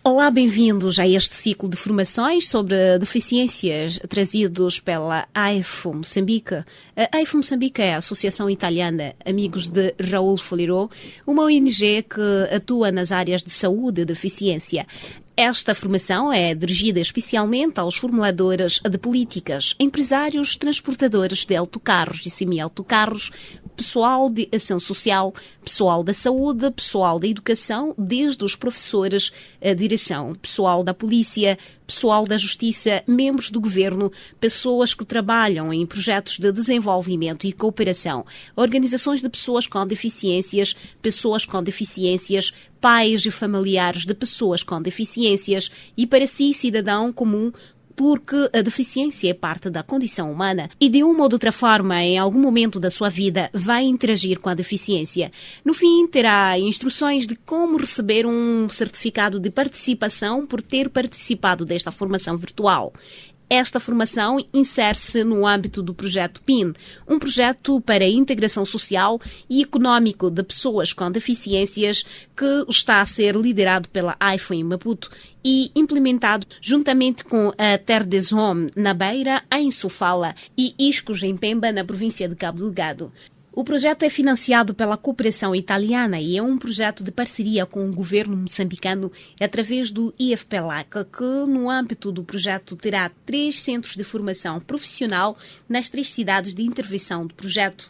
Olá, bem-vindos a este ciclo de formações sobre deficiências trazidos pela AIFO Moçambique. A AIFO Moçambique é a Associação Italiana Amigos de Raul Foliró, uma ONG que atua nas áreas de saúde e deficiência. Esta formação é dirigida especialmente aos formuladores de políticas, empresários, transportadores de autocarros e semi-autocarros, pessoal de ação social, pessoal da saúde, pessoal da educação, desde os professores, a direção, pessoal da polícia, pessoal da justiça, membros do governo, pessoas que trabalham em projetos de desenvolvimento e cooperação, organizações de pessoas com deficiências, pais e familiares de pessoas com deficiências e, para si, cidadão comum, porque a deficiência é parte da condição humana e, de uma ou de outra forma, em algum momento da sua vida, vai interagir com a deficiência. No fim, terá instruções de como receber um certificado de participação por ter participado desta formação virtual. Esta formação insere-se no âmbito do projeto PIN, um projeto para a integração social e económico de pessoas com deficiências que está a ser liderado pela AIFO em Maputo e implementado juntamente com a Terre des Hommes na Beira, em Sofala, e Iscos em Pemba, na província de Cabo Delgado. O projeto é financiado pela cooperação italiana e é um projeto de parceria com o governo moçambicano através do IFPLAC, que no âmbito do projeto terá 3 centros de formação profissional nas 3 cidades de intervenção do projeto,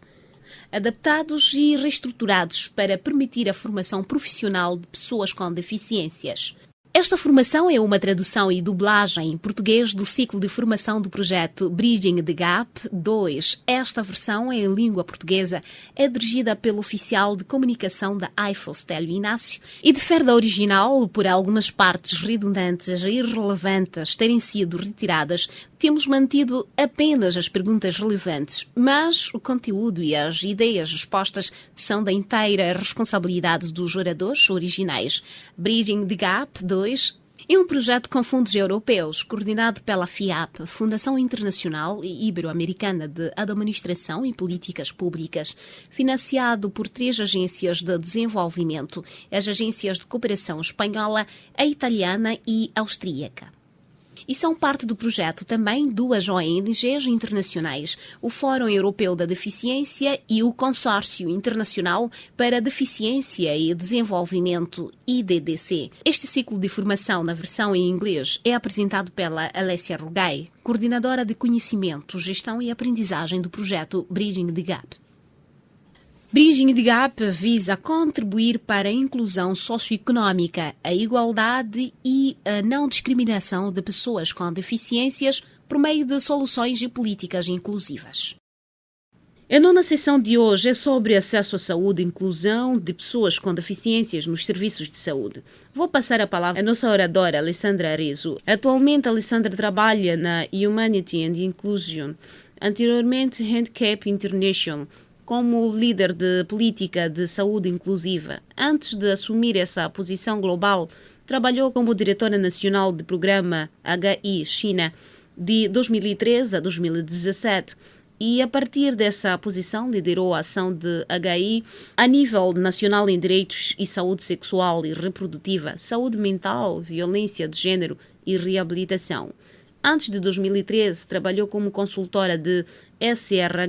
adaptados e reestruturados para permitir a formação profissional de pessoas com deficiências. Esta formação é uma tradução e dublagem em português do ciclo de formação do projeto Bridging the Gap 2. Esta versão, em língua portuguesa, é dirigida pelo oficial de comunicação da AIFO, Stélio Inácio, e difere da original por algumas partes redundantes e irrelevantes terem sido retiradas. Temos mantido apenas as perguntas relevantes, mas o conteúdo e as ideias expostas são da inteira responsabilidade dos oradores originais. Bridging the Gap 2 é um projeto com fundos europeus, coordenado pela FIAP, Fundação Internacional e Ibero-Americana de Administração e Políticas Públicas, financiado por 3 agências de desenvolvimento, as agências de cooperação espanhola, a italiana e austríaca. E são parte do projeto também 2 ONGs internacionais, o Fórum Europeu da Deficiência e o Consórcio Internacional para a Deficiência e Desenvolvimento, IDDC. Este ciclo de formação na versão em inglês é apresentado pela Alessia Rugai, coordenadora de conhecimento, gestão e aprendizagem do projeto Bridging the Gap. Bridging the Gap visa contribuir para a inclusão socioeconómica, a igualdade e a não discriminação de pessoas com deficiências por meio de soluções e políticas inclusivas. A 9ª sessão de hoje é sobre acesso à saúde e inclusão de pessoas com deficiências nos serviços de saúde. Vou passar a palavra à nossa oradora, Alessandra Arezzo. Atualmente, Alessandra trabalha na Humanity and Inclusion, anteriormente Handicap International, como líder de política de saúde inclusiva. Antes de assumir essa posição global, trabalhou como diretora nacional do programa HI China de 2013 a 2017 e, a partir dessa posição, liderou a ação de HI a nível nacional em direitos e saúde sexual e reprodutiva, saúde mental, violência de género e reabilitação. Antes de 2013, trabalhou como consultora de SRHR-GBB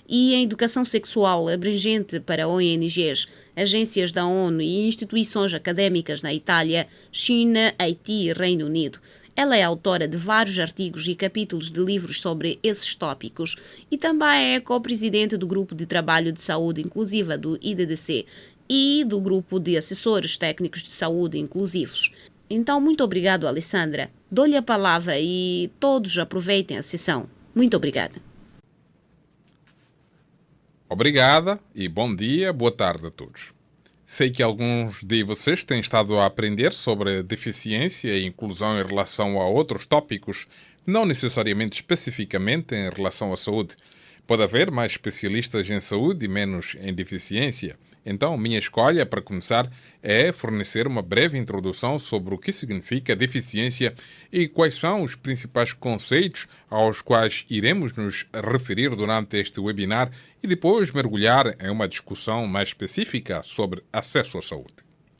e em educação sexual abrangente para ONGs, agências da ONU e instituições académicas na Itália, China, Haiti e Reino Unido. Ela é autora de vários artigos e capítulos de livros sobre esses tópicos e também é co-presidente do Grupo de Trabalho de Saúde Inclusiva do IDDC e do Grupo de Assessores Técnicos de Saúde Inclusivos. Então, muito obrigado, Alessandra. Dou-lhe a palavra e todos aproveitem a sessão. Muito obrigada. Obrigada e bom dia, boa tarde a todos. Sei que alguns de vocês têm estado a aprender sobre deficiência e inclusão em relação a outros tópicos, não necessariamente especificamente em relação à saúde. Pode haver mais especialistas em saúde e menos em deficiência. Então, minha escolha, para começar, é fornecer uma breve introdução sobre o que significa deficiência e quais são os principais conceitos aos quais iremos nos referir durante este webinar e depois mergulhar em uma discussão mais específica sobre acesso à saúde.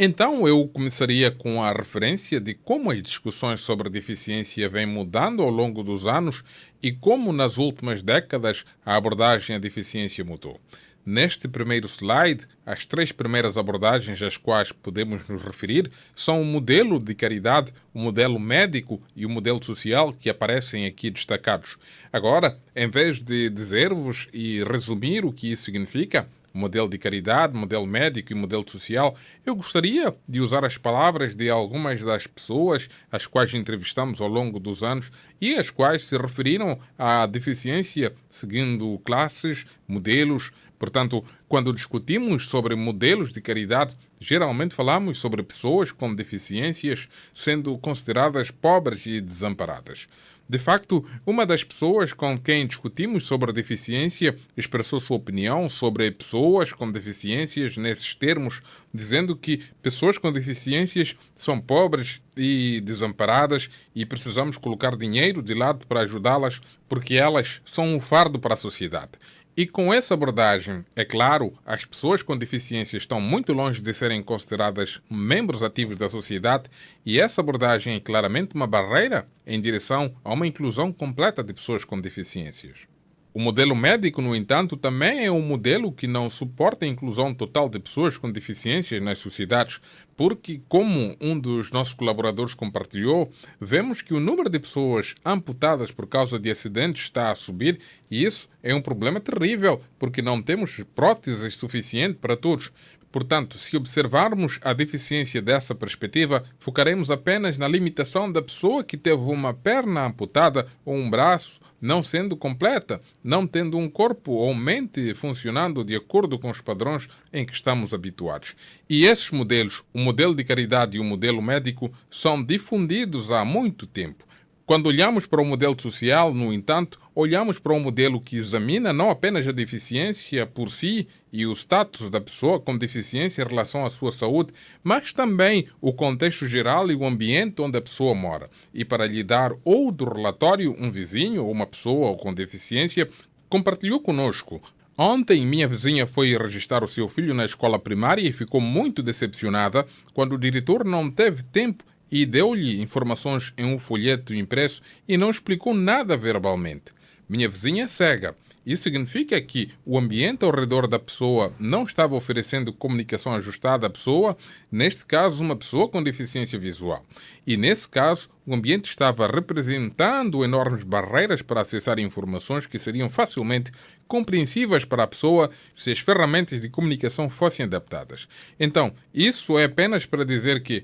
Então, eu começaria com a referência de como as discussões sobre deficiência vêm mudando ao longo dos anos e como nas últimas décadas a abordagem à deficiência mudou. Neste primeiro slide, as 3 primeiras abordagens às quais podemos nos referir são o modelo de caridade, o modelo médico e o modelo social que aparecem aqui destacados. Agora, em vez de dizer-vos e resumir o que isso significa, modelo de caridade, modelo médico e modelo social, eu gostaria de usar as palavras de algumas das pessoas às quais entrevistamos ao longo dos anos e às quais se referiram à deficiência seguindo classes, modelos. Portanto, quando discutimos sobre modelos de caridade, geralmente falamos sobre pessoas com deficiências sendo consideradas pobres e desamparadas. De facto, uma das pessoas com quem discutimos sobre a deficiência expressou sua opinião sobre pessoas com deficiências nesses termos, dizendo que pessoas com deficiências são pobres e desamparadas e precisamos colocar dinheiro de lado para ajudá-las porque elas são um fardo para a sociedade. E com essa abordagem, é claro, as pessoas com deficiência estão muito longe de serem consideradas membros ativos da sociedade e essa abordagem é claramente uma barreira em direção a uma inclusão completa de pessoas com deficiências. O modelo médico, no entanto, também é um modelo que não suporta a inclusão total de pessoas com deficiências nas sociedades, porque, como um dos nossos colaboradores compartilhou, vemos que o número de pessoas amputadas por causa de acidentes está a subir e isso é um problema terrível, porque não temos próteses suficientes para todos. Portanto, se observarmos a deficiência dessa perspectiva, focaremos apenas na limitação da pessoa que teve uma perna amputada ou um braço não sendo completa, não tendo um corpo ou mente funcionando de acordo com os padrões em que estamos habituados. E esses modelos, o modelo de caridade e o modelo médico, são difundidos há muito tempo. Quando olhamos para o modelo social, no entanto, olhamos para um modelo que examina não apenas a deficiência por si e o status da pessoa com deficiência em relação à sua saúde, mas também o contexto geral e o ambiente onde a pessoa mora. E para lhe dar outro relatório, um vizinho ou uma pessoa com deficiência compartilhou conosco. Ontem, minha vizinha foi registrar o seu filho na escola primária e ficou muito decepcionada quando o diretor não teve tempo e deu-lhe informações em um folheto impresso e não explicou nada verbalmente. Minha vizinha é cega. Isso significa que o ambiente ao redor da pessoa não estava oferecendo comunicação ajustada à pessoa, neste caso, uma pessoa com deficiência visual. E, nesse caso, o ambiente estava representando enormes barreiras para acessar informações que seriam facilmente compreensíveis para a pessoa se as ferramentas de comunicação fossem adaptadas. Então, isso é apenas para dizer que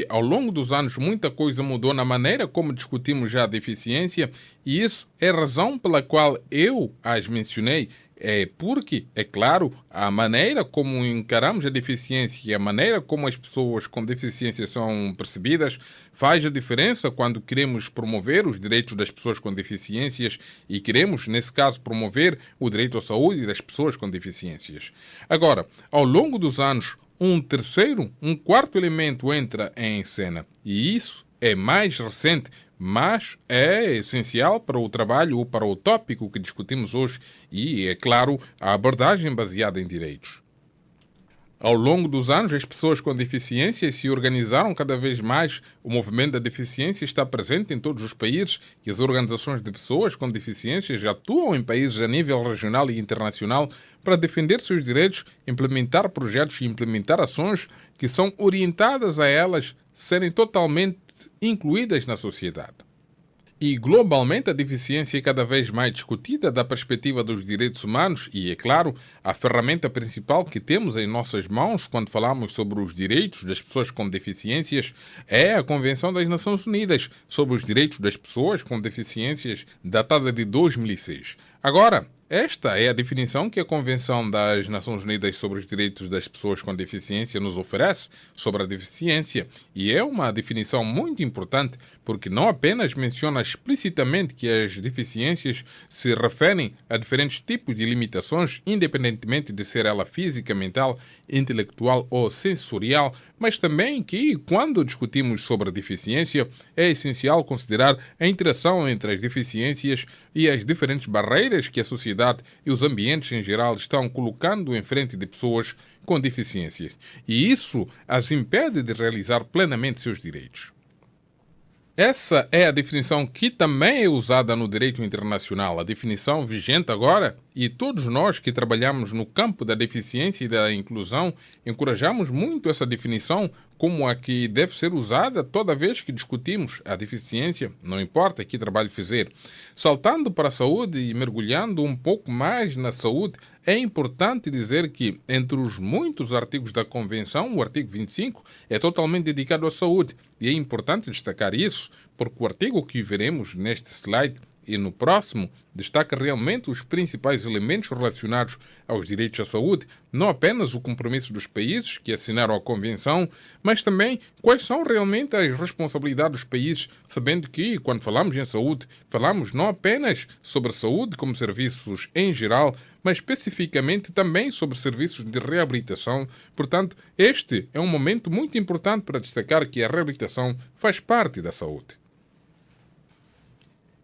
ao longo dos anos muita coisa mudou na maneira como discutimos já a deficiência e isso é a razão pela qual eu as mencionei. É porque, é claro, a maneira como encaramos a deficiência e a maneira como as pessoas com deficiência são percebidas faz a diferença quando queremos promover os direitos das pessoas com deficiências e queremos, nesse caso, promover o direito à saúde das pessoas com deficiências. Agora, ao longo dos anos, um quarto elemento entra em cena. E isso é mais recente, mas é essencial para o trabalho ou para o tópico que discutimos hoje e, é claro, a abordagem baseada em direitos. Ao longo dos anos, as pessoas com deficiências se organizaram cada vez mais. O movimento da deficiência está presente em todos os países e as organizações de pessoas com deficiências atuam em países a nível regional e internacional para defender seus direitos, implementar projetos e implementar ações que são orientadas a elas serem totalmente incluídas na sociedade. E, globalmente, a deficiência é cada vez mais discutida da perspectiva dos direitos humanos e, é claro, a ferramenta principal que temos em nossas mãos quando falamos sobre os direitos das pessoas com deficiências é a Convenção das Nações Unidas sobre os Direitos das Pessoas com Deficiências, datada de 2006. Agora, esta é a definição que a Convenção das Nações Unidas sobre os Direitos das Pessoas com Deficiência nos oferece sobre a deficiência e é uma definição muito importante porque não apenas menciona explicitamente que as deficiências se referem a diferentes tipos de limitações, independentemente de ser ela física, mental, intelectual ou sensorial, mas também que, quando discutimos sobre a deficiência, é essencial considerar a interação entre as deficiências e as diferentes barreiras que a sociedade sociedade e os ambientes em geral estão colocando em frente de pessoas com deficiências. E isso as impede de realizar plenamente seus direitos. Essa é a definição que também é usada no direito internacional, a definição vigente agora, e todos nós que trabalhamos no campo da deficiência e da inclusão encorajamos muito essa definição como a que deve ser usada toda vez que discutimos a deficiência, não importa que trabalho fizer. Saltando para a saúde e mergulhando um pouco mais na saúde, é importante dizer que, entre os muitos artigos da Convenção, o artigo 25 é totalmente dedicado à saúde. E é importante destacar isso, porque o artigo que veremos neste slide e no próximo destaca realmente os principais elementos relacionados aos direitos à saúde, não apenas o compromisso dos países que assinaram a Convenção, mas também quais são realmente as responsabilidades dos países, sabendo que, quando falamos em saúde, falamos não apenas sobre saúde como serviços em geral, mas especificamente também sobre serviços de reabilitação. Portanto, este é um momento muito importante para destacar que a reabilitação faz parte da saúde.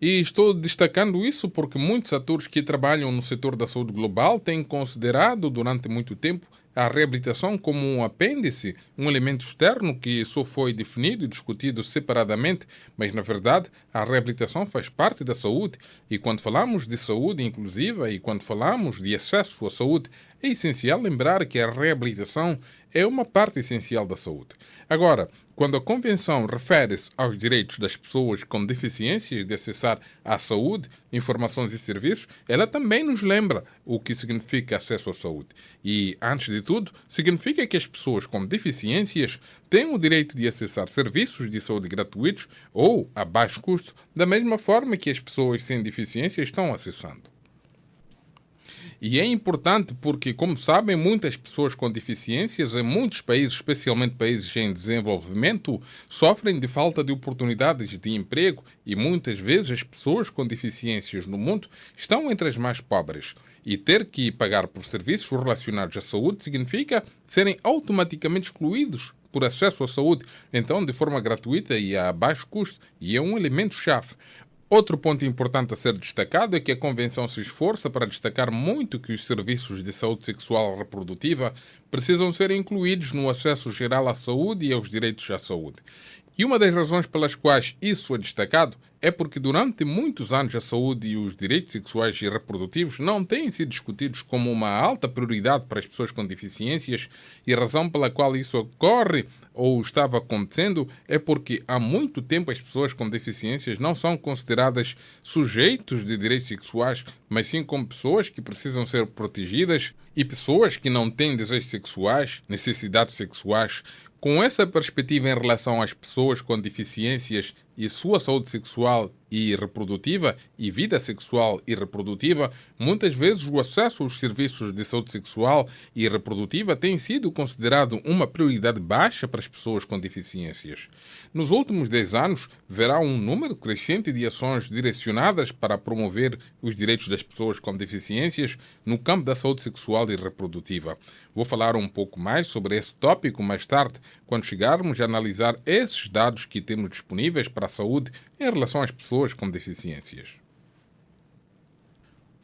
E estou destacando isso porque muitos atores que trabalham no setor da saúde global têm considerado durante muito tempo a reabilitação como um apêndice, um elemento externo que só foi definido e discutido separadamente, mas na verdade a reabilitação faz parte da saúde e quando falamos de saúde inclusiva e quando falamos de acesso à saúde, é essencial lembrar que a reabilitação é uma parte essencial da saúde. Agora, quando a Convenção refere-se aos direitos das pessoas com deficiências de acessar à saúde, informações e serviços, ela também nos lembra o que significa acesso à saúde. E, antes de tudo, significa que as pessoas com deficiências têm o direito de acessar serviços de saúde gratuitos ou a baixo custo, da mesma forma que as pessoas sem deficiência estão acessando. E é importante porque, como sabem, muitas pessoas com deficiências em muitos países, especialmente países em desenvolvimento, sofrem de falta de oportunidades de emprego e muitas vezes as pessoas com deficiências no mundo estão entre as mais pobres. E ter que pagar por serviços relacionados à saúde significa serem automaticamente excluídos por acesso à saúde, então de forma gratuita e a baixo custo, e é um elemento-chave. Outro ponto importante a ser destacado é que a Convenção se esforça para destacar muito que os serviços de saúde sexual e reprodutiva precisam ser incluídos no acesso geral à saúde e aos direitos à saúde. E uma das razões pelas quais isso é destacado é porque durante muitos anos a saúde e os direitos sexuais e reprodutivos não têm sido discutidos como uma alta prioridade para as pessoas com deficiências e a razão pela qual isso ocorre ou estava acontecendo é porque há muito tempo as pessoas com deficiências não são consideradas sujeitos de direitos sexuais, mas sim como pessoas que precisam ser protegidas e pessoas que não têm desejos sexuais, necessidades sexuais. Com essa perspectiva em relação às pessoas com deficiências e sua saúde sexual e reprodutiva e vida sexual e reprodutiva, muitas vezes o acesso aos serviços de saúde sexual e reprodutiva tem sido considerado uma prioridade baixa para as pessoas com deficiências. Nos últimos 10 anos, verá um número crescente de ações direcionadas para promover os direitos das pessoas com deficiências no campo da saúde sexual e reprodutiva. Vou falar um pouco mais sobre esse tópico mais tarde, quando chegarmos a analisar esses dados que temos disponíveis para a saúde em relação às pessoas com deficiências.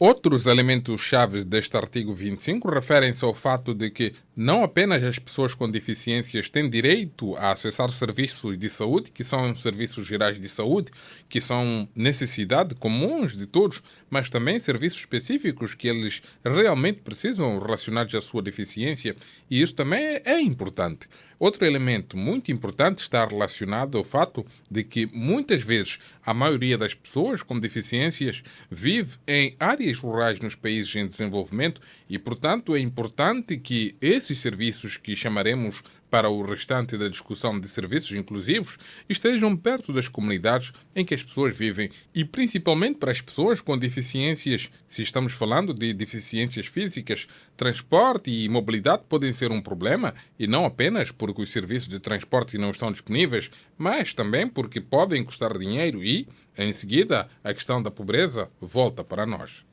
Outros elementos-chave deste artigo 25 referem-se ao fato de que não apenas as pessoas com deficiências têm direito a acessar serviços de saúde, que são serviços gerais de saúde, que são necessidade comuns de todos, mas também serviços específicos que eles realmente precisam relacionados à sua deficiência, e isso também é importante. Outro elemento muito importante está relacionado ao fato de que muitas vezes a maioria das pessoas com deficiências vive em áreas rurais nos países em desenvolvimento e, portanto, é importante que esses serviços que chamaremos para o restante da discussão de serviços inclusivos estejam perto das comunidades em que as pessoas vivem e principalmente para as pessoas com deficiências, se estamos falando de deficiências físicas, transporte e mobilidade podem ser um problema e não apenas porque os serviços de transporte não estão disponíveis, mas também porque podem custar dinheiro e, em seguida, a questão da pobreza volta para nós.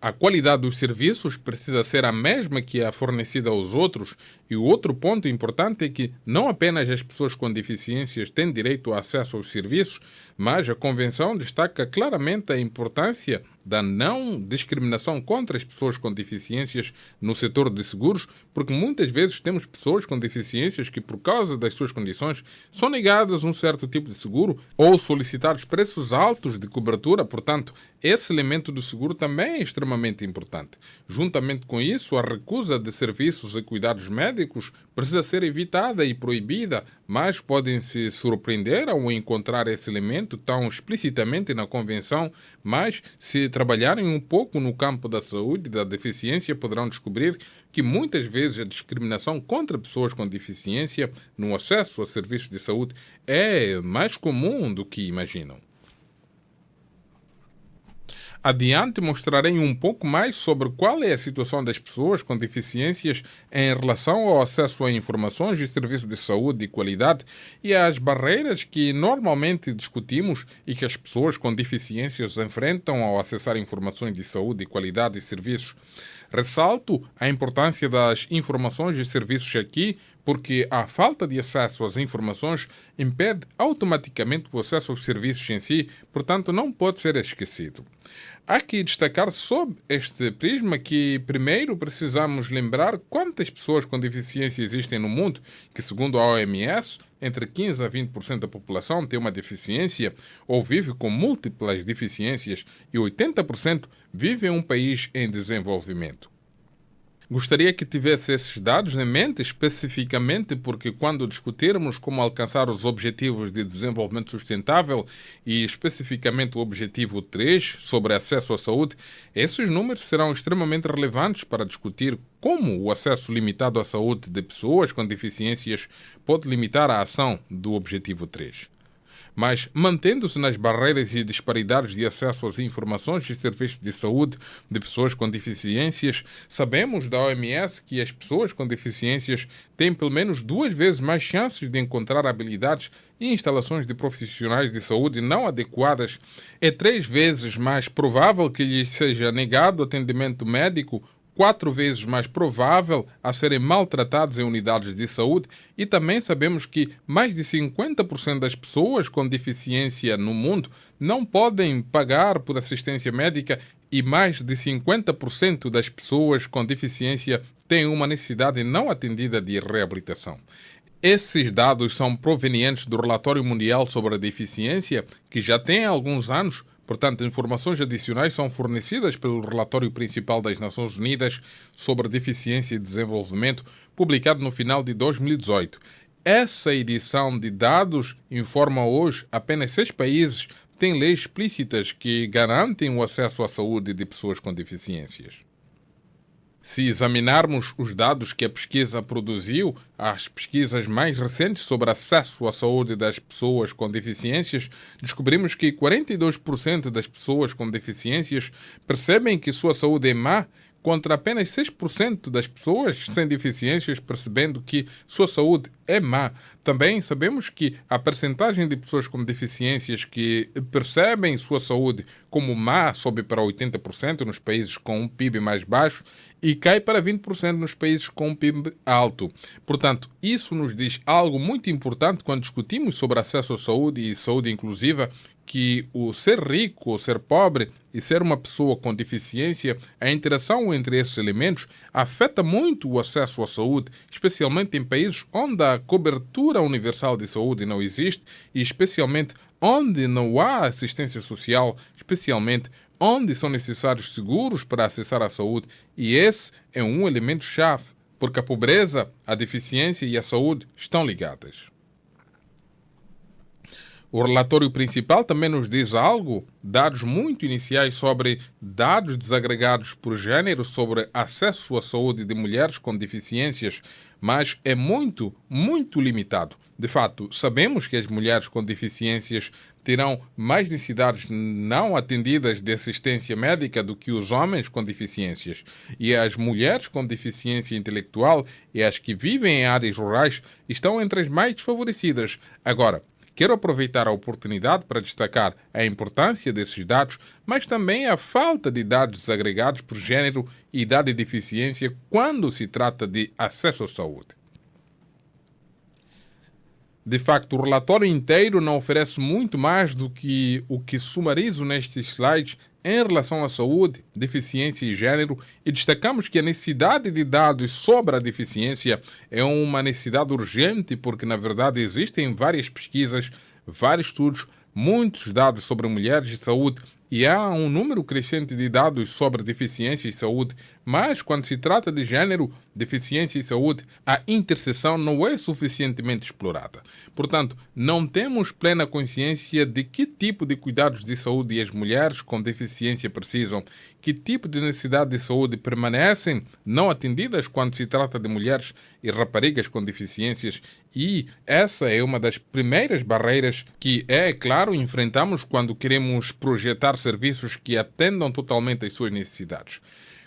A qualidade dos serviços precisa ser a mesma que a fornecida aos outros e o outro ponto importante é que não apenas as pessoas com deficiências têm direito ao acesso aos serviços, mas a Convenção destaca claramente a importância da não discriminação contra as pessoas com deficiências no setor de seguros, porque muitas vezes temos pessoas com deficiências que, por causa das suas condições, são negadas um certo tipo de seguro ou solicitados preços altos de cobertura. Portanto, esse elemento do seguro também é extremamente importante. Juntamente com isso, a recusa de serviços e cuidados médicos precisa ser evitada e proibida, mas podem se surpreender ao encontrar esse elemento tão explicitamente na Convenção, mas se trabalharem um pouco no campo da saúde e da deficiência, poderão descobrir que muitas vezes a discriminação contra pessoas com deficiência no acesso a serviços de saúde é mais comum do que imaginam. Adiante mostrarei um pouco mais sobre qual é a situação das pessoas com deficiências em relação ao acesso a informações e serviços de saúde de qualidade e as barreiras que normalmente discutimos e que as pessoas com deficiências enfrentam ao acessar informações de saúde de qualidade e serviços. Ressalto a importância das informações e serviços aqui, porque a falta de acesso às informações impede automaticamente o acesso aos serviços em si, portanto não pode ser esquecido. Há que destacar sob este prisma que, primeiro, precisamos lembrar quantas pessoas com deficiência existem no mundo, que, segundo a OMS, entre 15% a 20% da população tem uma deficiência ou vive com múltiplas deficiências e 80% vive em um país em desenvolvimento. Gostaria que tivesse esses dados em mente, especificamente porque quando discutirmos como alcançar os Objetivos de Desenvolvimento Sustentável e especificamente o Objetivo 3 sobre acesso à saúde, esses números serão extremamente relevantes para discutir como o acesso limitado à saúde de pessoas com deficiências pode limitar a ação do Objetivo 3. Mas, mantendo-se nas barreiras e disparidades de acesso às informações e serviços de saúde de pessoas com deficiências, sabemos da OMS que as pessoas com deficiências têm pelo menos 2 vezes mais chances de encontrar habilidades e instalações de profissionais de saúde não adequadas. É 3 vezes mais provável que lhes seja negado atendimento médico, 4 vezes mais provável a serem maltratados em unidades de saúde e também sabemos que mais de 50% das pessoas com deficiência no mundo não podem pagar por assistência médica e mais de 50% das pessoas com deficiência têm uma necessidade não atendida de reabilitação. Esses dados são provenientes do Relatório Mundial sobre a Deficiência, que já tem alguns anos. Portanto, informações adicionais são fornecidas pelo Relatório Principal das Nações Unidas sobre Deficiência e Desenvolvimento, publicado no final de 2018. Essa edição de dados informa hoje apenas 6 países têm leis explícitas que garantem o acesso à saúde de pessoas com deficiências. Se examinarmos os dados que a pesquisa produziu, as pesquisas mais recentes sobre acesso à saúde das pessoas com deficiências, descobrimos que 42% das pessoas com deficiências percebem que sua saúde é má, contra apenas 6% das pessoas sem deficiências percebendo que sua saúde é má. Também sabemos que a percentagem de pessoas com deficiências que percebem sua saúde como má sobe para 80% nos países com um PIB mais baixo e cai para 20% nos países com um PIB alto. Portanto, isso nos diz algo muito importante quando discutimos sobre acesso à saúde e saúde inclusiva, que o ser rico ou ser pobre e ser uma pessoa com deficiência, a interação entre esses elementos afeta muito o acesso à saúde, especialmente em países onde a cobertura universal de saúde não existe e especialmente onde não há assistência social, especialmente onde são necessários seguros para acessar a saúde. E esse é um elemento-chave, porque a pobreza, a deficiência e a saúde estão ligadas. O relatório principal também nos diz algo, dados muito iniciais sobre dados desagregados por gênero sobre acesso à saúde de mulheres com deficiências, mas é muito limitado. De fato, sabemos que as mulheres com deficiências terão mais necessidades não atendidas de assistência médica do que os homens com deficiências. E as mulheres com deficiência intelectual e as que vivem em áreas rurais estão entre as mais desfavorecidas. Agora, quero aproveitar a oportunidade para destacar a importância desses dados, mas também a falta de dados desagregados por gênero e idade de deficiência quando se trata de acesso à saúde. De facto, o relatório inteiro não oferece muito mais do que o que sumarizo nestes slides em relação à saúde, deficiência e gênero e destacamos que a necessidade de dados sobre a deficiência é uma necessidade urgente porque, na verdade, existem várias pesquisas, vários estudos, muitos dados sobre mulheres e saúde e há um número crescente de dados sobre deficiência e saúde, mas quando se trata de gênero, deficiência e saúde, a interseção não é suficientemente explorada. Portanto, não temos plena consciência de que tipo de cuidados de saúde as mulheres com deficiência precisam, que tipo de necessidade de saúde permanecem não atendidas quando se trata de mulheres e raparigas com deficiências, e essa é uma das primeiras barreiras que, é claro, enfrentamos quando queremos projetar serviços que atendam totalmente às suas necessidades.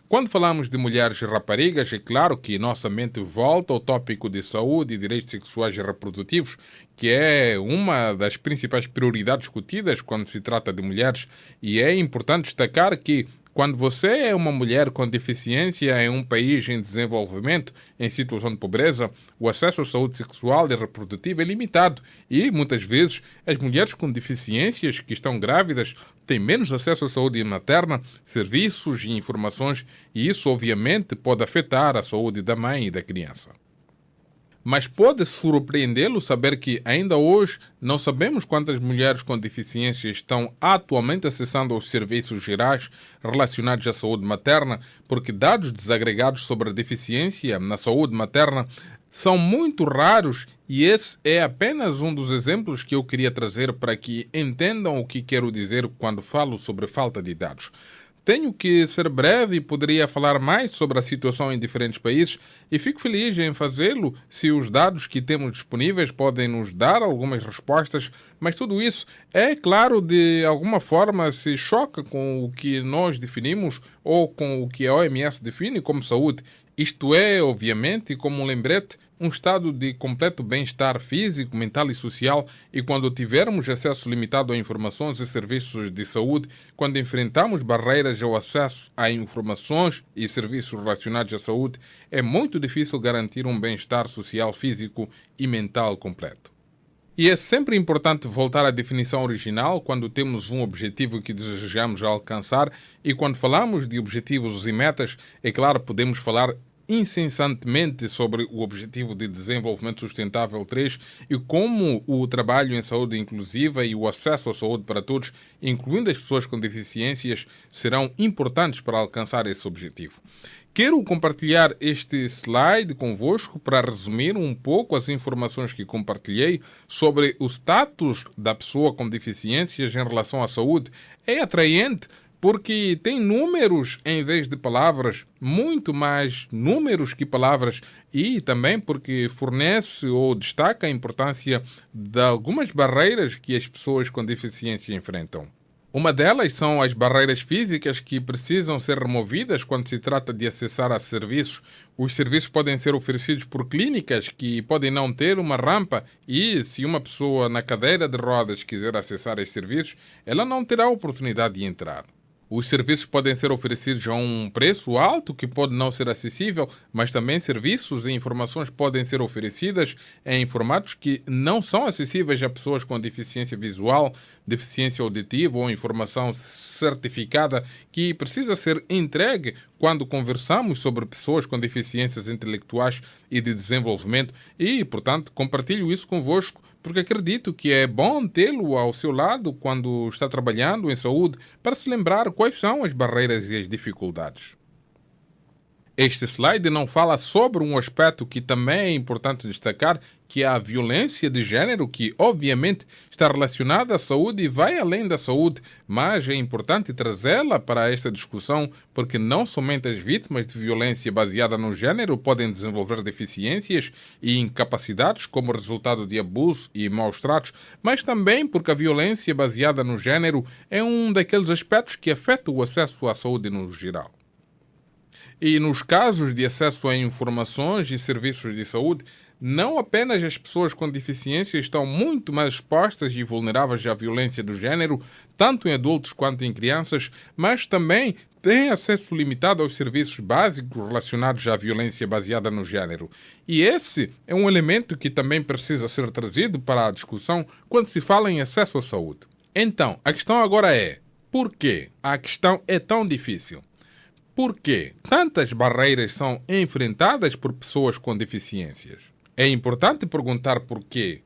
Quando falamos de mulheres e raparigas, é claro que nossa mente volta ao tópico de saúde e direitos sexuais e reprodutivos, que é uma das principais prioridades discutidas quando se trata de mulheres, e é importante destacar que quando você é uma mulher com deficiência em um país em desenvolvimento, em situação de pobreza, o acesso à saúde sexual e reprodutiva é limitado e, muitas vezes, as mulheres com deficiências que estão grávidas têm menos acesso à saúde materna, serviços e informações, e isso, obviamente, pode afetar a saúde da mãe e da criança. Mas pode surpreendê-lo saber que, ainda hoje, não sabemos quantas mulheres com deficiência estão atualmente acessando aos serviços gerais relacionados à saúde materna, porque dados desagregados sobre a deficiência na saúde materna são muito raros e esse é apenas um dos exemplos que eu queria trazer para que entendam o que quero dizer quando falo sobre falta de dados. Tenho que ser breve e poderia falar mais sobre a situação em diferentes países e fico feliz em fazê-lo se os dados que temos disponíveis podem nos dar algumas respostas, mas tudo isso, é claro, de alguma forma se choca com o que nós definimos ou com o que a OMS define como saúde. Isto é, obviamente, como um lembrete, um estado de completo bem-estar físico, mental e social, e quando tivermos acesso limitado a informações e serviços de saúde, quando enfrentamos barreiras ao acesso a informações e serviços relacionados à saúde, é muito difícil garantir um bem-estar social, físico e mental completo. E é sempre importante voltar à definição original quando temos um objetivo que desejamos alcançar, e quando falamos de objetivos e metas, é claro, podemos falar incessantemente sobre o Objetivo de Desenvolvimento Sustentável 3 e como o trabalho em saúde inclusiva e o acesso à saúde para todos, incluindo as pessoas com deficiências, serão importantes para alcançar esse objetivo. Quero compartilhar este slide convosco para resumir um pouco as informações que compartilhei sobre o status da pessoa com deficiências em relação à saúde. É atraente porque tem números em vez de palavras, muito mais números que palavras, e também porque fornece ou destaca a importância de algumas barreiras que as pessoas com deficiência enfrentam. Uma delas são as barreiras físicas que precisam ser removidas quando se trata de acessar a serviços. Os serviços podem ser oferecidos por clínicas que podem não ter uma rampa e, se uma pessoa na cadeira de rodas quiser acessar esses serviços, ela não terá a oportunidade de entrar. Os serviços podem ser oferecidos a um preço alto que pode não ser acessível, mas também serviços e informações podem ser oferecidas em formatos que não são acessíveis a pessoas com deficiência visual, deficiência auditiva ou informação certificada que precisa ser entregue quando conversamos sobre pessoas com deficiências intelectuais e de desenvolvimento e, portanto, compartilho isso convosco porque acredito que é bom tê-lo ao seu lado quando está trabalhando em saúde para se lembrar quais são as barreiras e as dificuldades. Este slide não fala sobre um aspecto que também é importante destacar, que é a violência de gênero, que obviamente está relacionada à saúde e vai além da saúde, mas é importante trazê-la para esta discussão porque não somente as vítimas de violência baseada no gênero podem desenvolver deficiências e incapacidades como resultado de abuso e maus tratos, mas também porque a violência baseada no gênero é um daqueles aspectos que afeta o acesso à saúde no geral. E nos casos de acesso a informações e serviços de saúde, não apenas as pessoas com deficiência estão muito mais expostas e vulneráveis à violência do gênero, tanto em adultos quanto em crianças, mas também têm acesso limitado aos serviços básicos relacionados à violência baseada no gênero. E esse é um elemento que também precisa ser trazido para a discussão quando se fala em acesso à saúde. Então, a questão agora é: Por que a questão é tão difícil? Por que tantas barreiras são enfrentadas por pessoas com deficiências? É importante perguntar por quê.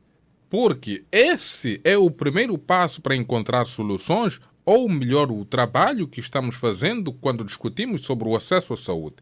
Porque esse é o primeiro passo para encontrar soluções, ou melhor, o trabalho que estamos fazendo quando discutimos sobre o acesso à saúde.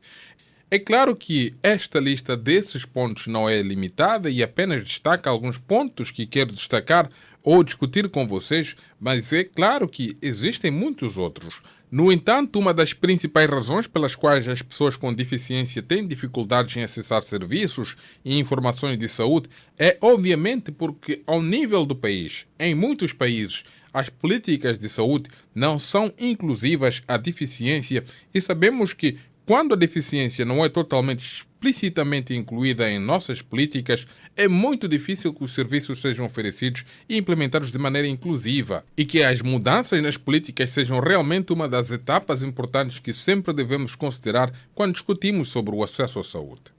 É claro que esta lista desses pontos não é limitada e apenas destaca alguns pontos que quero destacar ou discutir com vocês, mas é claro que existem muitos outros. No entanto, uma das principais razões pelas quais as pessoas com deficiência têm dificuldades em acessar serviços e informações de saúde é, obviamente, porque, ao nível do país, em muitos países, as políticas de saúde não são inclusivas à deficiência e sabemos que, quando a deficiência não é totalmente explicitamente incluída em nossas políticas, é muito difícil que os serviços sejam oferecidos e implementados de maneira inclusiva e que as mudanças nas políticas sejam realmente uma das etapas importantes que sempre devemos considerar quando discutimos sobre o acesso à saúde.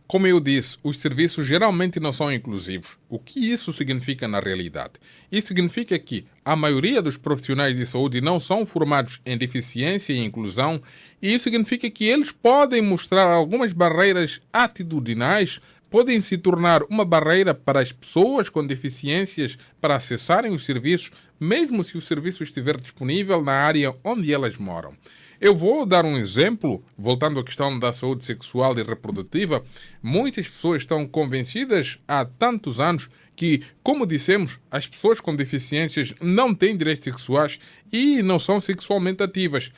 Como eu disse, os serviços geralmente não são inclusivos. O que isso significa na realidade? Isso significa que a maioria dos profissionais de saúde não são formados em deficiência e inclusão, e isso significa que eles podem mostrar algumas barreiras atitudinais, podem se tornar uma barreira para as pessoas com deficiências para acessarem os serviços, mesmo se o serviço estiver disponível na área onde elas moram. Eu vou dar um exemplo, voltando à questão da saúde sexual e reprodutiva. Muitas pessoas estão convencidas há tantos anos que, como dissemos, as pessoas com deficiências não têm direitos sexuais e não são sexualmente ativas.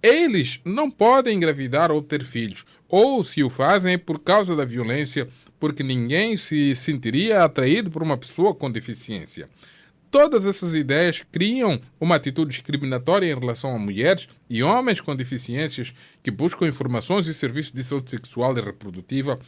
Eles não podem engravidar ou ter filhos, ou se o fazem é por causa da violência, porque ninguém se sentiria atraído por uma pessoa com deficiência. Todas essas ideias criam uma atitude discriminatória em relação a mulheres e homens com deficiências que buscam informações e serviços de saúde sexual e reprodutiva.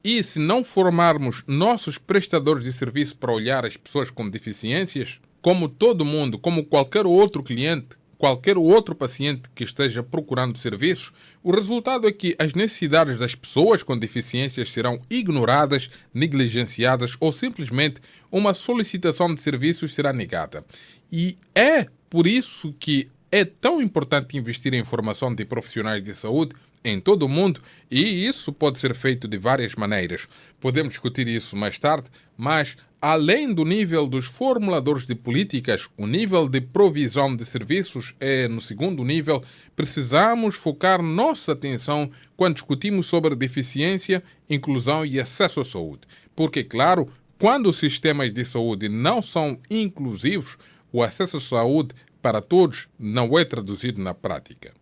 E se não formarmos nossos prestadores de serviço para olhar as pessoas com deficiências, como todo mundo, como qualquer outro cliente, qualquer outro paciente que esteja procurando serviços, o resultado é que as necessidades das pessoas com deficiências serão ignoradas, negligenciadas ou simplesmente uma solicitação de serviços será negada. E é por isso que é tão importante investir em formação de profissionais de saúde em todo o mundo, e isso pode ser feito de várias maneiras. Podemos discutir isso mais tarde, mas além do nível dos formuladores de políticas, o nível de provisão de serviços é no segundo nível. Precisamos focar nossa atenção quando discutimos sobre deficiência, inclusão e acesso à saúde. Porque, claro, quando os sistemas de saúde não são inclusivos, o acesso à saúde para todos não é traduzido na prática.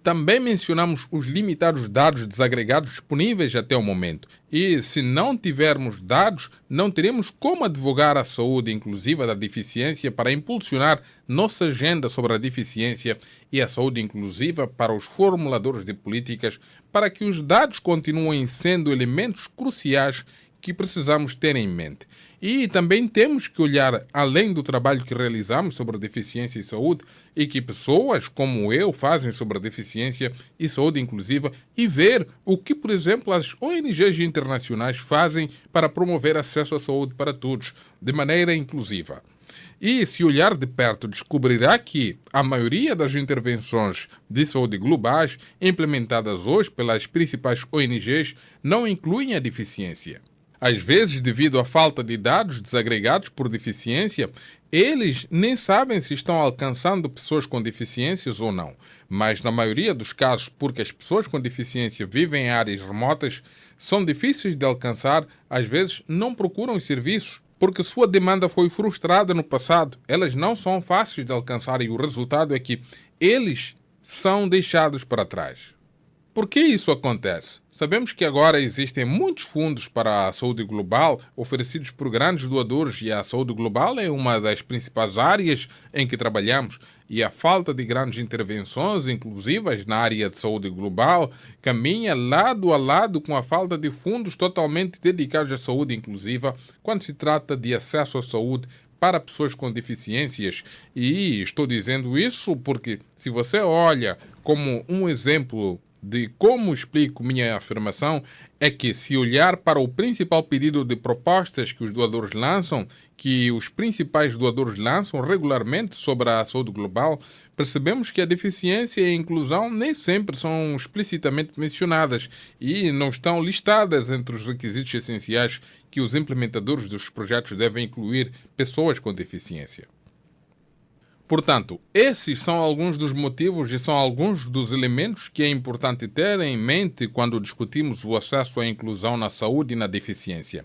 Também mencionamos os limitados dados desagregados disponíveis até o momento. E se não tivermos dados, não teremos como advogar a saúde inclusiva da deficiência para impulsionar nossa agenda sobre a deficiência e a saúde inclusiva para os formuladores de políticas, para que os dados continuem sendo elementos cruciais que precisamos ter em mente. E também temos que olhar além do trabalho que realizamos sobre deficiência e saúde e que pessoas como eu fazem sobre deficiência e saúde inclusiva e ver o que, por exemplo, as ONGs internacionais fazem para promover acesso à saúde para todos, de maneira inclusiva. E se olhar de perto, descobrirá que a maioria das intervenções de saúde globais implementadas hoje pelas principais ONGs não incluem a deficiência. Às vezes, devido à falta de dados desagregados por deficiência, eles nem sabem se estão alcançando pessoas com deficiências ou não. Mas, na maioria dos casos, porque as pessoas com deficiência vivem em áreas remotas, são difíceis de alcançar, às vezes não procuram os serviços, porque sua demanda foi frustrada no passado. Elas não são fáceis de alcançar e o resultado é que eles são deixados para trás. Por que isso acontece? Sabemos que agora existem muitos fundos para a saúde global oferecidos por grandes doadores e a saúde global é uma das principais áreas em que trabalhamos e a falta de grandes intervenções inclusivas na área de saúde global caminha lado a lado com a falta de fundos totalmente dedicados à saúde inclusiva quando se trata de acesso à saúde para pessoas com deficiências. E estou dizendo isso porque se você olha como um exemplo de como explico minha afirmação é que, se olhar para o principal pedido de propostas que os doadores lançam, que os principais doadores lançam regularmente sobre a saúde global, percebemos que a deficiência e a inclusão nem sempre são explicitamente mencionadas e não estão listadas entre os requisitos essenciais que os implementadores dos projetos devem incluir pessoas com deficiência. Portanto, esses são alguns dos motivos e são alguns dos elementos que é importante ter em mente quando discutimos o acesso à inclusão na saúde e na deficiência.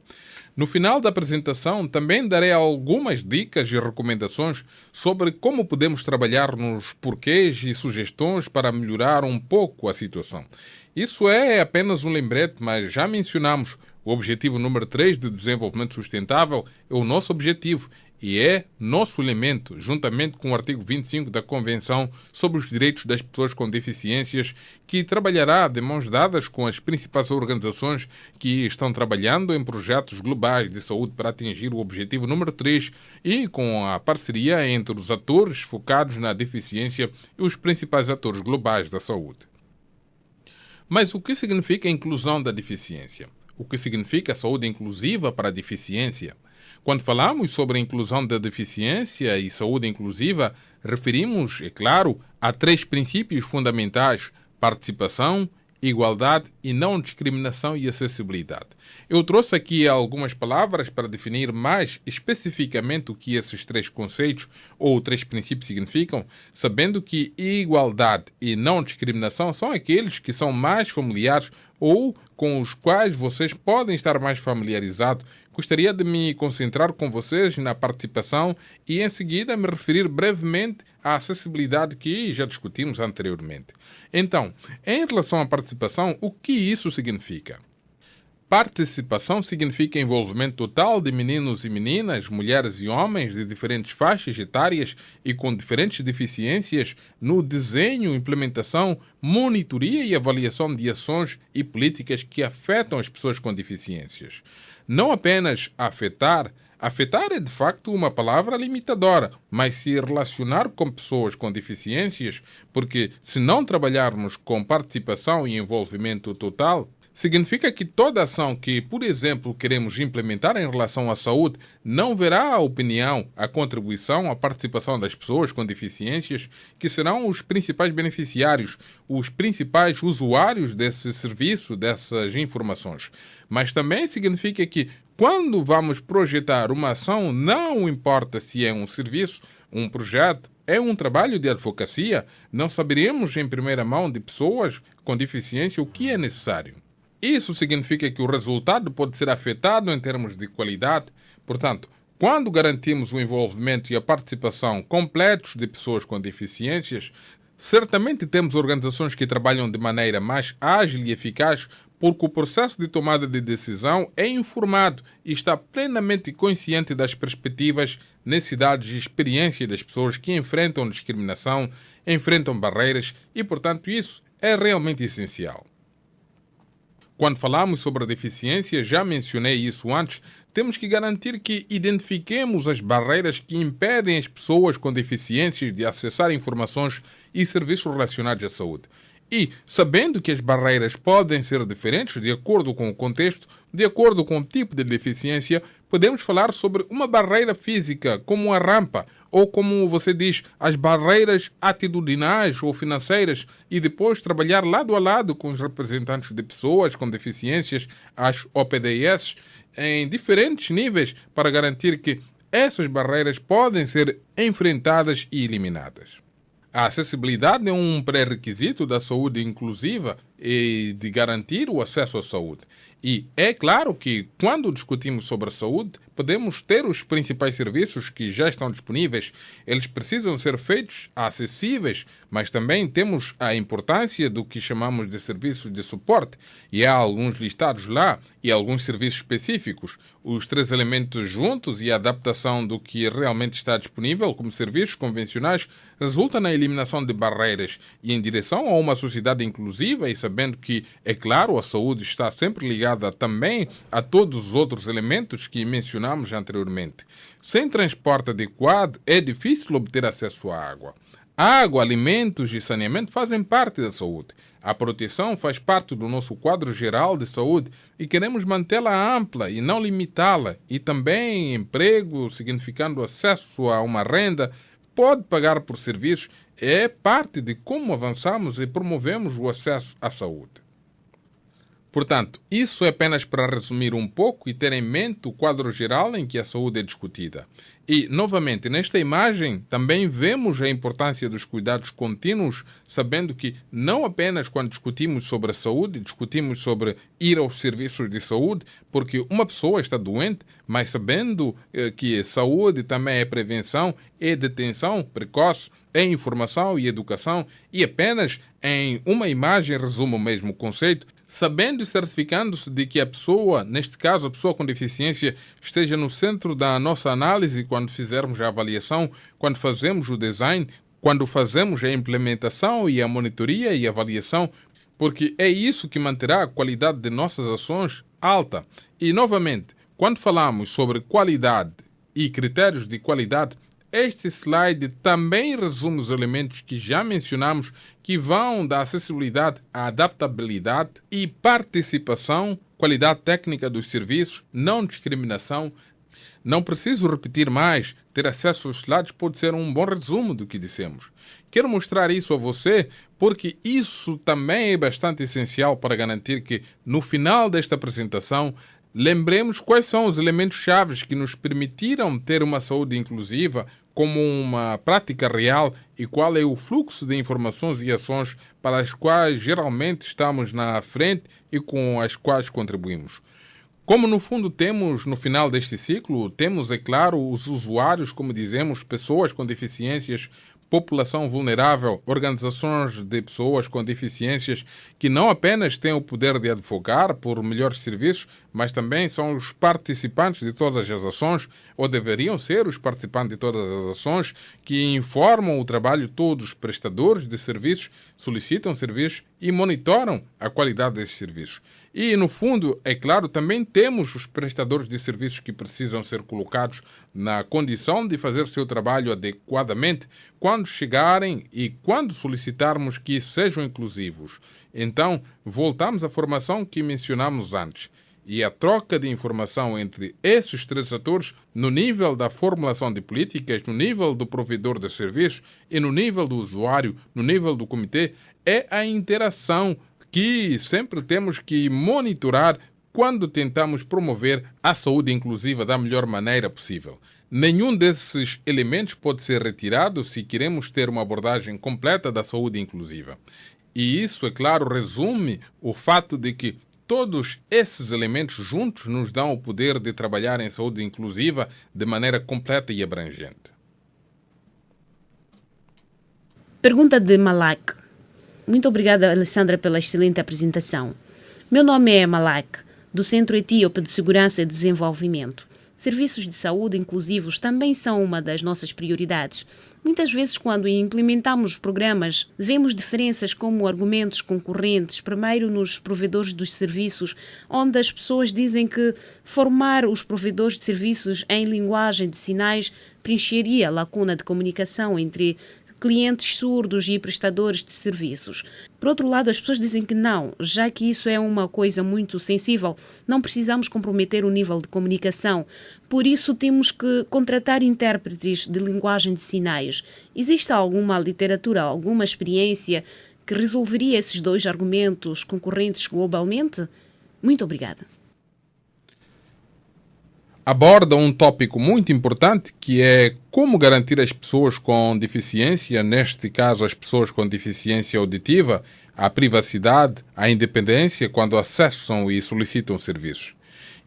No final da apresentação, também darei algumas dicas e recomendações sobre como podemos trabalhar nos porquês e sugestões para melhorar um pouco a situação. Isso é apenas um lembrete, mas já mencionamos o objetivo número 3 de desenvolvimento sustentável é o nosso objetivo e é nosso elemento, juntamente com o artigo 25 da Convenção sobre os Direitos das Pessoas com Deficiências, que trabalhará de mãos dadas com as principais organizações que estão trabalhando em projetos globais de saúde para atingir o objetivo número 3 e com a parceria entre os atores focados na deficiência e os principais atores globais da saúde. Mas o que significa a inclusão da deficiência? O que significa a saúde inclusiva para a deficiência? Quando falamos sobre a inclusão da deficiência e saúde inclusiva, referimos, é claro, a 3 princípios fundamentais: participação, igualdade e não discriminação e acessibilidade. Eu trouxe aqui algumas palavras para definir mais especificamente o que esses 3 conceitos ou 3 princípios significam, sabendo que igualdade e não discriminação são aqueles que são mais familiares ou com os quais vocês podem estar mais familiarizados. Gostaria de me concentrar com vocês na participação e, em seguida, me referir brevemente à acessibilidade que já discutimos anteriormente. Então, em relação à participação, o que isso significa? Participação significa envolvimento total de meninos e meninas, mulheres e homens de diferentes faixas etárias e com diferentes deficiências no desenho, implementação, monitoria e avaliação de ações e políticas que afetam as pessoas com deficiências. Não apenas afetar. Afetar é de facto uma palavra limitadora, mas se relacionar com pessoas com deficiências, porque se não trabalharmos com participação e envolvimento total, significa que toda ação que, por exemplo, queremos implementar em relação à saúde não verá a opinião, a contribuição, a participação das pessoas com deficiências, que serão os principais beneficiários, os principais usuários desse serviço, dessas informações. Mas também significa que, quando vamos projetar uma ação, não importa se é um serviço, um projeto, é um trabalho de advocacia, não saberemos em primeira mão de pessoas com deficiência o que é necessário. Isso significa que o resultado pode ser afetado em termos de qualidade. Portanto, quando garantimos o envolvimento e a participação completos de pessoas com deficiências, certamente temos organizações que trabalham de maneira mais ágil e eficaz, porque o processo de tomada de decisão é informado e está plenamente consciente das perspectivas, necessidades e experiências das pessoas que enfrentam discriminação, enfrentam barreiras e, portanto, isso é realmente essencial. Quando falamos sobre a deficiência, já mencionei isso antes, temos que garantir que identifiquemos as barreiras que impedem as pessoas com deficiências de acessar informações e serviços relacionados à saúde. E, sabendo que as barreiras podem ser diferentes de acordo com o contexto, de acordo com o tipo de deficiência, podemos falar sobre uma barreira física, como a rampa, ou como você diz, as barreiras atitudinais ou financeiras, e depois trabalhar lado a lado com os representantes de pessoas com deficiências, as OPDS, em diferentes níveis para garantir que essas barreiras podem ser enfrentadas e eliminadas. A acessibilidade é um pré-requisito da saúde inclusiva e de garantir o acesso à saúde. E é claro que, quando discutimos sobre a saúde, podemos ter os principais serviços que já estão disponíveis. Eles precisam ser feitos acessíveis, mas também temos a importância do que chamamos de serviços de suporte. E há alguns listados lá e alguns serviços específicos. Os 3 elementos juntos e a adaptação do que realmente está disponível como serviços convencionais resulta na eliminação de barreiras e em direção a uma sociedade inclusiva e sabendo que, é claro, a saúde está sempre ligada também a todos os outros elementos que mencionamos anteriormente. Sem transporte adequado, é difícil obter acesso à água. Água, alimentos e saneamento fazem parte da saúde. A proteção faz parte do nosso quadro geral de saúde e queremos mantê-la ampla e não limitá-la. E também emprego, significando acesso a uma renda, pode pagar por serviços, é parte de como avançamos e promovemos o acesso à saúde. Portanto, isso é apenas para resumir um pouco e ter em mente o quadro geral em que a saúde é discutida. E, novamente, nesta imagem também vemos a importância dos cuidados contínuos, sabendo que não apenas quando discutimos sobre a saúde, discutimos sobre ir aos serviços de saúde, porque uma pessoa está doente, mas sabendo que saúde também é prevenção, é detenção precoce, é informação e educação, e apenas em uma imagem resume o mesmo conceito, sabendo e certificando-se de que a pessoa, neste caso a pessoa com deficiência, esteja no centro da nossa análise quando fizermos a avaliação, quando fazemos o design, quando fazemos a implementação e a monitoria e avaliação, porque é isso que manterá a qualidade de nossas ações alta. E, novamente, quando falamos sobre qualidade e critérios de qualidade, este slide também resume os elementos que já mencionamos, que vão da acessibilidade à adaptabilidade e participação, qualidade técnica dos serviços, não discriminação. Não preciso repetir mais, ter acesso aos slides pode ser um bom resumo do que dissemos. Quero mostrar isso a você porque isso também é bastante essencial para garantir que, no final desta apresentação, lembremos quais são os elementos-chave que nos permitiram ter uma saúde inclusiva como uma prática real e qual é o fluxo de informações e ações para as quais geralmente estamos na frente e com as quais contribuímos. Como no fundo temos, no final deste ciclo, temos, é claro, os usuários, como dizemos, pessoas com deficiências, população vulnerável, organizações de pessoas com deficiências que não apenas têm o poder de advogar por melhores serviços, mas também são os participantes de todas as ações, ou deveriam ser os participantes de todas as ações, que informam o trabalho de todos os prestadores de serviços, solicitam serviços e monitoram a qualidade desses serviços. E, no fundo, é claro, também temos os prestadores de serviços que precisam ser colocados na condição de fazer seu trabalho adequadamente quando chegarem e quando solicitarmos que sejam inclusivos. Então, voltamos à formação que mencionamos antes. E a troca de informação entre esses três atores, no nível da formulação de políticas, no nível do provedor de serviços e no nível do usuário, no nível do comitê, é a interação que sempre temos que monitorar quando tentamos promover a saúde inclusiva da melhor maneira possível. Nenhum desses elementos pode ser retirado se queremos ter uma abordagem completa da saúde inclusiva. E isso, é claro, resume o fato de que todos esses elementos juntos nos dão o poder de trabalhar em saúde inclusiva de maneira completa e abrangente. Pergunta de Malak. Muito obrigada, Alessandra, pela excelente apresentação. Meu nome é Malak, do Centro Etíope de Segurança e Desenvolvimento. Serviços de saúde inclusivos também são uma das nossas prioridades. Muitas vezes, quando implementamos programas, vemos diferenças como argumentos concorrentes, primeiro nos provedores dos serviços, onde as pessoas dizem que formar os provedores de serviços em linguagem de sinais preencheria a lacuna de comunicação entre clientes surdos e prestadores de serviços. Por outro lado, as pessoas dizem que não, já que isso é uma coisa muito sensível, não precisamos comprometer o nível de comunicação. Por isso, temos que contratar intérpretes de linguagem de sinais. Existe alguma literatura, alguma experiência que resolveria esses dois argumentos concorrentes globalmente? Muito obrigada. Aborda um tópico muito importante que é como garantir às pessoas com deficiência, neste caso as pessoas com deficiência auditiva, a privacidade, a independência quando acessam e solicitam serviços.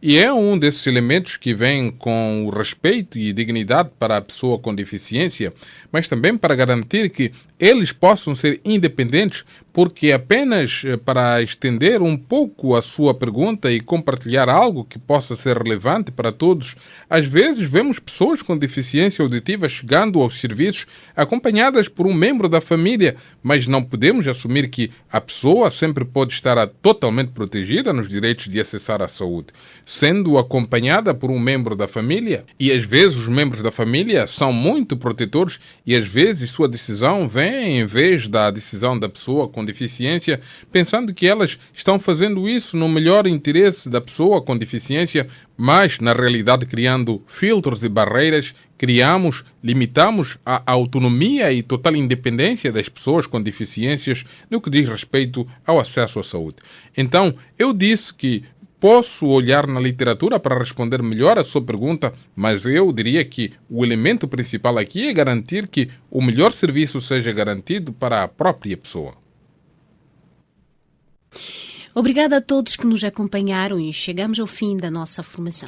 E é um desses elementos que vem com o respeito e dignidade para a pessoa com deficiência, mas também para garantir que eles possam ser independentes, porque apenas para estender um pouco a sua pergunta e compartilhar algo que possa ser relevante para todos, às vezes vemos pessoas com deficiência auditiva chegando aos serviços acompanhadas por um membro da família, mas não podemos assumir que a pessoa sempre pode estar totalmente protegida nos direitos de acessar a saúde, sendo acompanhada por um membro da família, e às vezes os membros da família são muito protetores e às vezes sua decisão vem vêm em vez da decisão da pessoa com deficiência, pensando que elas estão fazendo isso no melhor interesse da pessoa com deficiência, mas, na realidade, criando filtros e barreiras, limitamos a autonomia e total independência das pessoas com deficiências no que diz respeito ao acesso à saúde. Então, eu disse que posso olhar na literatura para responder melhor a sua pergunta, mas eu diria que o elemento principal aqui é garantir que o melhor serviço seja garantido para a própria pessoa. Obrigada a todos que nos acompanharam e chegamos ao fim da nossa formação.